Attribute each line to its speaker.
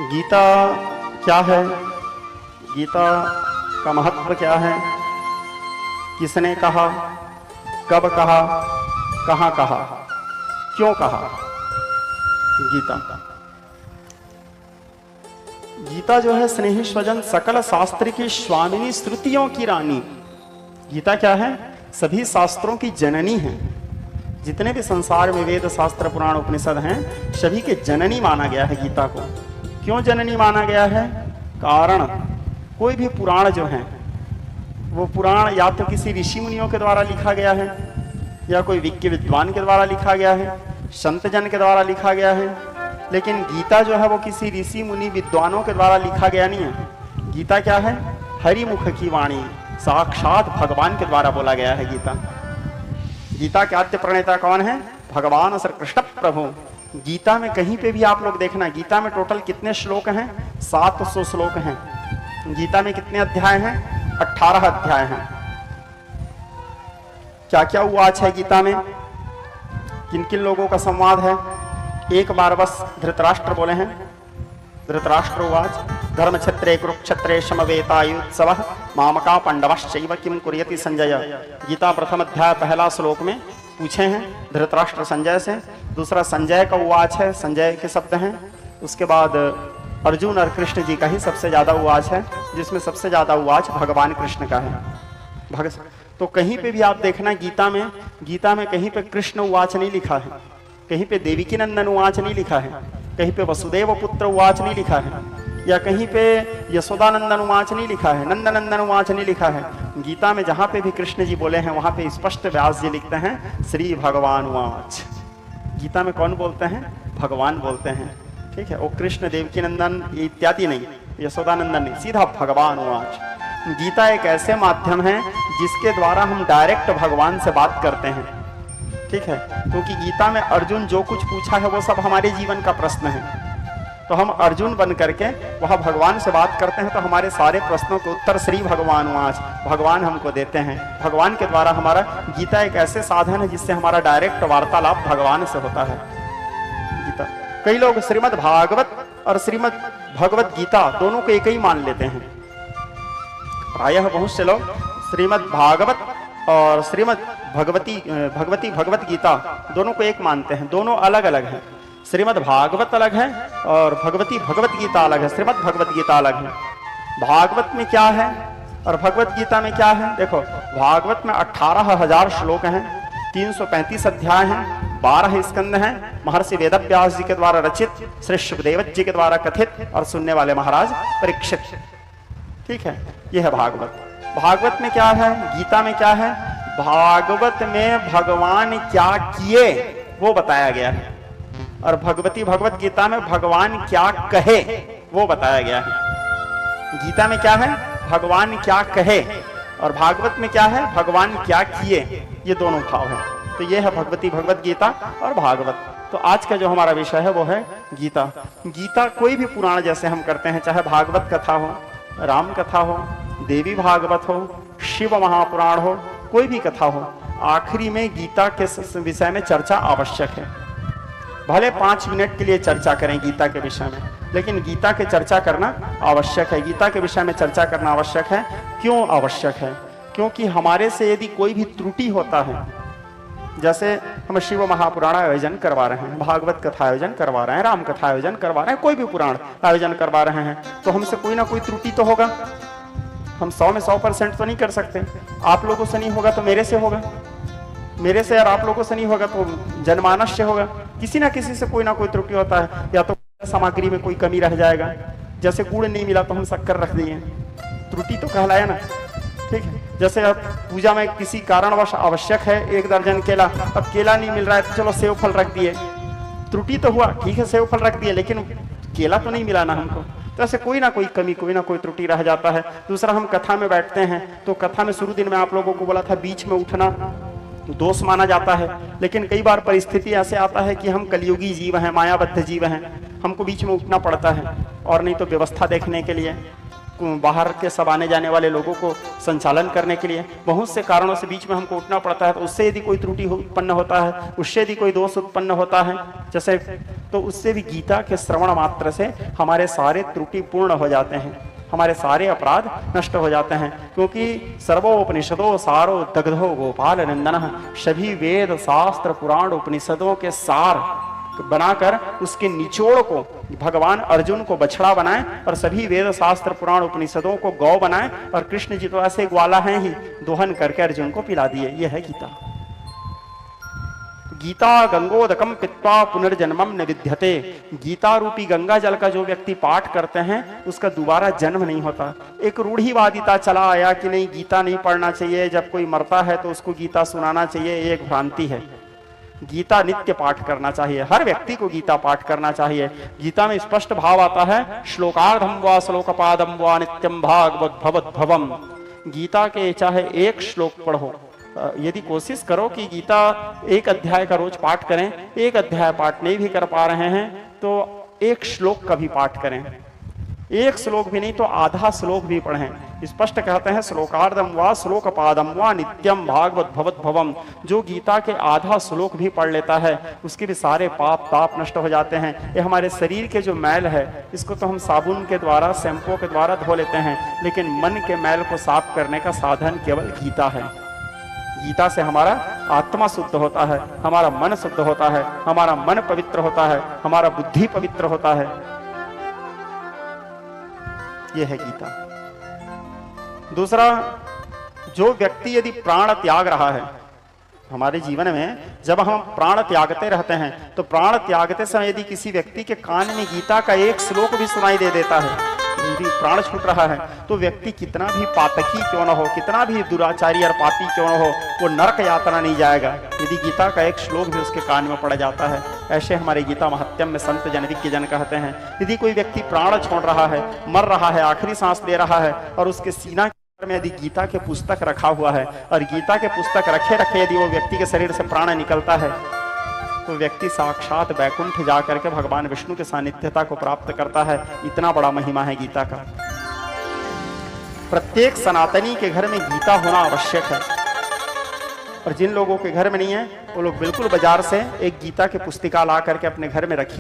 Speaker 1: गीता क्या है? गीता का महत्व क्या है? किसने कहा, कब कहा, कहाँ कहा, क्यों कहा? गीता जो है स्नेही स्वजन सकल शास्त्र की स्वामिनी, श्रुतियों की रानी। गीता क्या है? सभी शास्त्रों की जननी है। जितने भी संसार में वेद शास्त्र पुराण उपनिषद हैं, सभी के जननी माना गया है गीता को। क्यों जननी माना गया है? कारण कोई भी पुराण जो है वो पुराण या तो किसी ऋषि मुनियों के द्वारा लिखा गया है, या कोई विज्ञ विद्वान के द्वारा लिखा गया है, संत जन के द्वारा लिखा गया है। लेकिन गीता जो है वो किसी ऋषि मुनि विद्वानों के द्वारा लिखा गया नहीं है। गीता क्या है? हरिमुख की वाणी, साक्षात भगवान के द्वारा बोला गया है गीता। गीता के आद्य प्रणेता कौन है? भगवान श्री कृष्ण प्रभु। गीता में कहीं पे भी आप लोग देखना, गीता में टोटल कितने श्लोक हैं? 700 श्लोक हैं। गीता में कितने अध्याय हैं? 18 अध्याय हैं। क्या क्या उवाच है गीता में? किन किन लोगों का संवाद है? एक बार बस धृतराष्ट्र बोले हैं। धृतराष्ट्र उवाच धर्मक्षत्रे कुरुक्षत्रे समवेतायुत्सवः मामका पांडवश्चैव किम कुर्यति संजय। गीता प्रथम अध्याय पहला श्लोक में पूछे हैं धृतराष्ट्र संजय से। दूसरा संजय का उवाच है, संजय के शब्द हैं। उसके बाद अर्जुन और कृष्ण जी का ही सबसे ज्यादा उवाच है, जिसमें सबसे ज्यादा उवाच भगवान कृष्ण का है। तो कहीं पे भी आप देखना गीता में कहीं पे कृष्ण उवाच नहीं लिखा है, कहीं पे देवकी नंदन उवाच नहीं लिखा है, कहीं पे वसुदेव पुत्र उवाच नहीं लिखा है, या कहीं पे यशोदानंदन उवाच नहीं लिखा है, नंदनंदन उवाच नहीं लिखा है। गीता में जहां पे भी कृष्ण जी बोले हैं वहां पे स्पष्ट व्यास जी लिखते हैं श्री भगवान उवाच। गीता में कौन बोलते हैं? भगवान बोलते हैं। ठीक है, वो कृष्ण देवकी नंदन इत्यादि नहीं, यशोदानंदन नहीं, सीधा भगवान उवाच। गीता एक ऐसे माध्यम है जिसके द्वारा हम डायरेक्ट भगवान से बात करते हैं। ठीक है, क्योंकि गीता में अर्जुन जो कुछ पूछा है वो सब हमारे जीवन का प्रश्न है। तो हम अर्जुन बन करके वह भगवान से बात करते हैं, तो हमारे सारे प्रश्नों के उत्तर श्री भगवान उवाच भगवान हमको देते हैं। भगवान के द्वारा हमारा गीता एक ऐसे साधन है जिससे हमारा डायरेक्ट वार्तालाप भगवान से होता है। गीता कई लोग श्रीमद् भागवत और श्रीमद् भगवत गीता दोनों को एक ही मान लेते हैं। प्रायः बहुत से लोग श्रीमद् भागवत और श्रीमद् भगवत गीता दोनों को एक मानते हैं। दोनों अलग अलग हैं। श्रीमद् भागवत अलग है और भगवत गीता अलग है, श्रीमद् भगवत गीता अलग है। भागवत में क्या है और भगवत गीता में क्या है? देखो, भागवत में 18,000 श्लोक हैं, 335 अध्याय हैं, 12 स्कंद हैं, महर्षि वेदव्यास जी के द्वारा रचित, श्री सुखदेव जी के द्वारा कथित, और सुनने वाले महाराज परीक्षित। ठीक है, यह है भागवत। भागवत में क्या है? गीता में क्या है? भागवत में भगवान क्या किए वो बताया गया है, और भगवत गीता में भगवान क्या कहे वो बताया गया है। गीता में क्या है? भगवान क्या कहे, और भागवत में क्या है? भगवान क्या किए। ये दोनों भाव है। तो ये है भगवत गीता और भागवत। तो आज का जो हमारा विषय है वो है गीता। गीता कोई भी पुराण जैसे हम करते हैं, चाहे भागवत कथा हो, राम कथा हो, देवी भागवत हो, शिव महापुराण हो, कोई भी कथा हो, आखिरी में गीता के विषय में चर्चा आवश्यक है। भले 5 मिनट के लिए चर्चा करें गीता के विषय में, लेकिन गीता के चर्चा करना आवश्यक है। गीता के विषय में चर्चा करना आवश्यक है। क्यों आवश्यक है? क्योंकि हमारे से यदि कोई भी त्रुटि होता है, जैसे हम शिव महापुराण आयोजन करवा रहे हैं, भागवत कथा आयोजन करवा रहे हैं, राम कथा आयोजन करवा रहे हैं, कोई भी पुराण आयोजन करवा रहे हैं, तो हमसे कोई ना कोई त्रुटि तो होगा। हम 100 में 100% तो नहीं कर सकते। आप लोगों से नहीं होगा तो मेरे से होगा, मेरे से और आप लोगों से नहीं होगा तो जनमानस से होगा। किसी ना किसी से कोई ना कोई त्रुटि होता है। या तो सामग्री में कोई कमी रह जाएगा, जैसे गुड़ नहीं मिला तो हम शक्कर रख दिए, त्रुटि तो कहलाया ना। ठीक है, जैसे अब पूजा में किसी कारणवश आवश्यक है 1 दर्जन केला, अब केला नहीं मिल रहा है तो चलो सेव फल रख दिए, त्रुटि तो हुआ। ठीक है, सेव फल रख दिए, लेकिन केला तो नहीं मिला ना हमको। तो ऐसे कोई ना कोई कमी, कोई ना कोई त्रुटि रह जाता है। दूसरा, हम कथा में बैठते हैं तो कथा में शुरू दिन में आप लोगों को बोला था बीच में उठना दोष माना जाता है, लेकिन कई बार परिस्थिति ऐसे आता है कि हम कलियुगी जीव हैं, मायाबद्ध जीव हैं, हमको बीच में उठना पड़ता है, और नहीं तो व्यवस्था देखने के लिए। बाहर के सब आने जाने वाले लोगों को संचालन करने के लिए बहुत से कारणों से बीच में हमको उठना पड़ता है, तो उससे यदि कोई त्रुटि उत्पन्न होता है, उससे यदि कोई दोष उत्पन्न होता है जैसे, तो उससे भी गीता के श्रवण मात्र से हमारे सारे त्रुटि पूर्ण हो जाते हैं, हमारे सारे अपराध नष्ट हो जाते हैं। क्योंकि सर्वोपनिषदों सारो दग्धो गोपाल नंदन, सभी वेद शास्त्र पुराण उपनिषदों के सार बनाकर उसके निचोड़ को भगवान अर्जुन को बछड़ा बनाए और सभी वेद शास्त्र पुराण उपनिषदों को गौ बनाए और कृष्ण जी तो ऐसे ग्वाला हैं ही, दोहन करके अर्जुन को पिला दिए। यह है गीता। गीता गंगोदकम पित्वा पुनर्जन्मम न विद्यते। गीता रूपी गंगा जल का जो व्यक्ति पाठ करते हैं उसका दोबारा जन्म नहीं होता। एक रूढ़िवादिता चला आया कि नहीं गीता नहीं पढ़ना चाहिए, जब कोई मरता है तो उसको गीता सुनाना चाहिए, ये एक भ्रांति है। गीता नित्य पाठ करना चाहिए, हर व्यक्ति को गीता पाठ करना चाहिए। गीता में स्पष्ट भाव आता है, श्लोकार्धम व श्लोकपादम व नित्यम भागवत भवत भवम। गीता के चाहे एक श्लोक पढ़ो, यदि कोशिश करो कि गीता एक अध्याय का रोज पाठ करें, एक अध्याय पाठ नहीं भी कर पा रहे हैं तो एक श्लोक का भी पाठ करें, एक श्लोक भी नहीं तो आधा श्लोक भी पढ़ें। स्पष्ट कहते हैं श्लोकार्धम व श्लोकपादम व नित्यम भागवत भवत भवम। जो गीता के आधा श्लोक भी पढ़ लेता है उसके भी सारे पाप ताप नष्ट हो जाते हैं। ये हमारे शरीर के जो मैल है इसको तो हम साबुन के द्वारा शैम्पू के द्वारा धो लेते हैं, लेकिन मन के मैल को साफ करने का साधन केवल गीता है। गीता से हमारा आत्मा शुद्ध होता है, हमारा मन शुद्ध होता है, हमारा मन पवित्र होता है, हमारा बुद्धि पवित्र होता है। यह है गीता। दूसरा, जो व्यक्ति यदि प्राण त्याग रहा है, हमारे जीवन में जब हम प्राण त्यागते रहते हैं तो प्राण त्यागते समय यदि किसी व्यक्ति के कान में गीता का एक श्लोक भी सुनाई दे देता है, यदि प्राण छूट रहा है, तो व्यक्ति कितना भी पातकी क्यों न हो, कितना भी दुराचारी और पापी क्यों न हो, वो नरक यात्रा नहीं जाएगा यदि गीता का एक श्लोक भी उसके कान में पड़ जाता है। ऐसे हमारे गीता महात्म्य में संत जन विज्ञ जन कहते हैं, यदि कोई व्यक्ति प्राण छोड़ रहा है, मर रहा है, आखिरी सांस ले रहा है और उसके सीना में यदि गीता के पुस्तक रखा हुआ है और गीता के पुस्तक रखे रखे यदि वो व्यक्ति के शरीर से प्राण निकलता है तो व्यक्ति साक्षात वैकुंठ जाकर के भगवान विष्णु के सानिध्यता को प्राप्त करता है। इतना बड़ा महिमा है गीता का। प्रत्येक सनातनी के घर में गीता होना आवश्यक है, और जिन लोगों के घर में नहीं है वो लोग बिल्कुल बाजार से एक गीता की पुस्तिका ला करके अपने घर में रखिए।